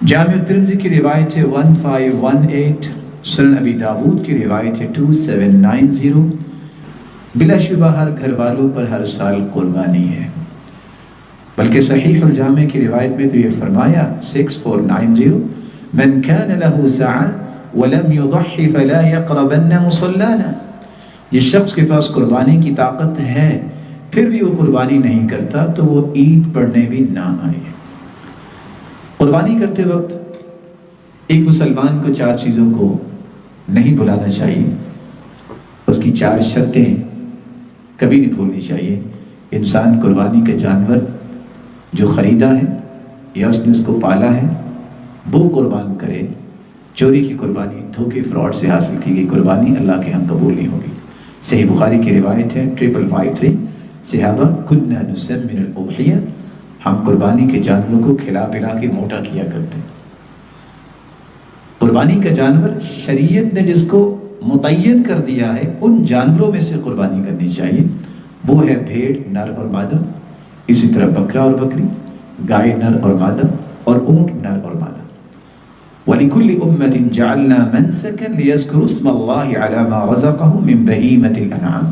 جامع ترمذی کی روایت ہے 1518، سنن ابی داود کی روایت ہے 2790۔ بلا شبہ ہر گھر والوں پر ہر سال قربانی ہے، بلکہ صحیح الجامع کی روایت میں تو یہ فرمایا 6490، من كان له سعة ولم يضحي فلا يقربن مصلانا۔ جس شخص کے پاس قربانی کی طاقت ہے پھر بھی وہ قربانی نہیں کرتا تو وہ عید پڑھنے بھی نہ آئے۔ قربانی کرتے وقت ایک مسلمان کو 4 چیزوں کو نہیں بھلانا چاہیے، اس کی 4 شرطیں کبھی نہیں بھولنی چاہیے۔ انسان قربانی کا جانور جو خریدا ہے یا اس نے اس کو پالا ہے وہ قربان کرے۔ چوری کی قربانی، دھوکے فراڈ سے حاصل کی گئی قربانی اللہ کے ہاں قبول نہیں ہوگی۔ صحیح بخاری کی روایت ہے 5553، صحابہ کنا نسمن الاضحیہ، ہم قربانی کے جانوروں کو کھلا پلا کے موٹا کیا کرتے ہیں۔ قربانی کا جانور شریعت نے جس کو متعین کر دیا ہے ان جانوروں میں سے قربانی کرنی چاہیے، وہ ہے بھیڑ نر اور مادہ، اسی طرح بکرا اور بکری، گائے نر اور مادہ، اور اونٹ نر اور مادہ۔ وَلِكُلِّ أُمَّةٍ جَعَلْنَا مَنْسَكًا لِيَذْكُرُوا اسْمَ اللَّهِ عَلَى مَا رَزَقَهُم مِّن بَهِيمَةِ الْأَنْعَامِ،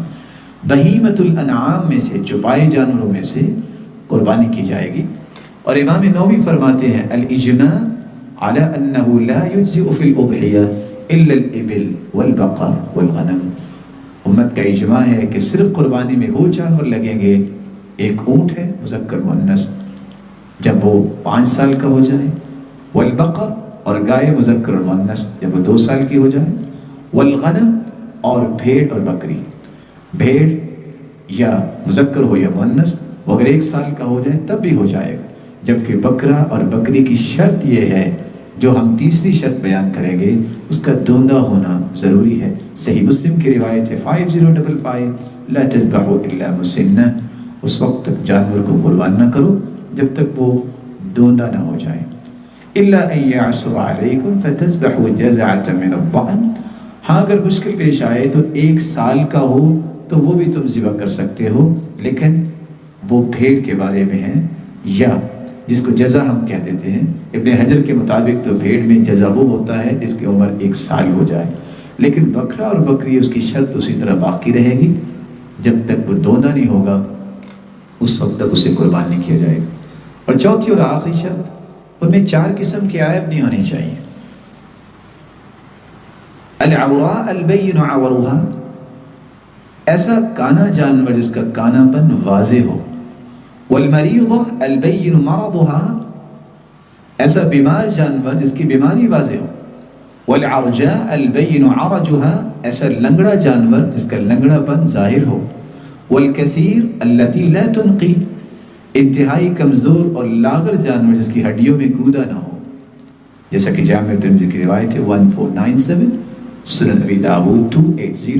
بہیمۃ الانعام میں سے، جو پائے جانوروں میں سے قربانی کی جائے گی۔ اور امام نووی فرماتے ہیں الإجماع على أنه لا يجزئ في الأضحية إلا الإبل والبقر والغنم۔ امت کا اجماع ہے کہ صرف قربانی میں وہ جانور لگیں گے، ایک اونٹ ہے مذکر مؤنث جب وہ 5 سال کا ہو جائے، والبقر اور گائے مذکر اور مؤنث جب وہ 2 سال کی ہو جائے، والغنم اور بھیڑ اور بکری، بھیڑ یا مذکر ہو یا مؤنث وہ اگر 1 سال کا ہو جائے تب بھی ہو جائے گا، جبکہ بکرا اور بکری کی شرط یہ ہے جو ہم تیسری شرط بیان کریں گے، اس کا دوندا ہونا ضروری ہے۔ صحیح مسلم کی روایت ہے 5055، لا تذبحوا الا مسنہ، اس وقت تک جانور کو قربان نہ کرو جب تک وہ دوندا نہ ہو جائے۔ الا ان يعسر عليكم فتذبحوا جزعة من الضأن، ہاں اگر مشکل پیش آئے تو 1 سال کا ہو تو وہ بھی تم ذبح کر سکتے ہو، لیکن وہ بھیڑ کے بارے میں ہے، یا جس کو جزع ہم کہہ دیتے ہیں۔ ابن حجر کے مطابق تو بھیڑ میں جزع وہ ہوتا ہے جس کی عمر 1 سال ہو جائے، لیکن بکرا اور بکری اس کی شرط اسی طرح باقی رہے گی، جب تک وہ دوندا نہیں ہوگا اس وقت تک اسے قربان نہیں کیا جائے گا۔ اور چوتھی اور آخری شرط، ان میں 4 قسم کی عیب نہیں ہونی چاہیے۔ العوراء البین عورها، ایسا کانا جانور جس کا کانا پن واضح ہو، والمریضہ البین مرضها، ایسا بیمار جانور جس کی بیماری واضح ہو، والعرجاء البین عرجها، ایسا لنگڑا جانور جس کا لنگڑا پن ظاہر ہو، والکثیر التي لا تنقی، انتہائی کمزور اور لاغر جانور جس کی ہڈیوں میں گودا نہ ہو، جیسا کہ جامع ترمذی کی روایت ہے 1497، سنن ابی داود 280۔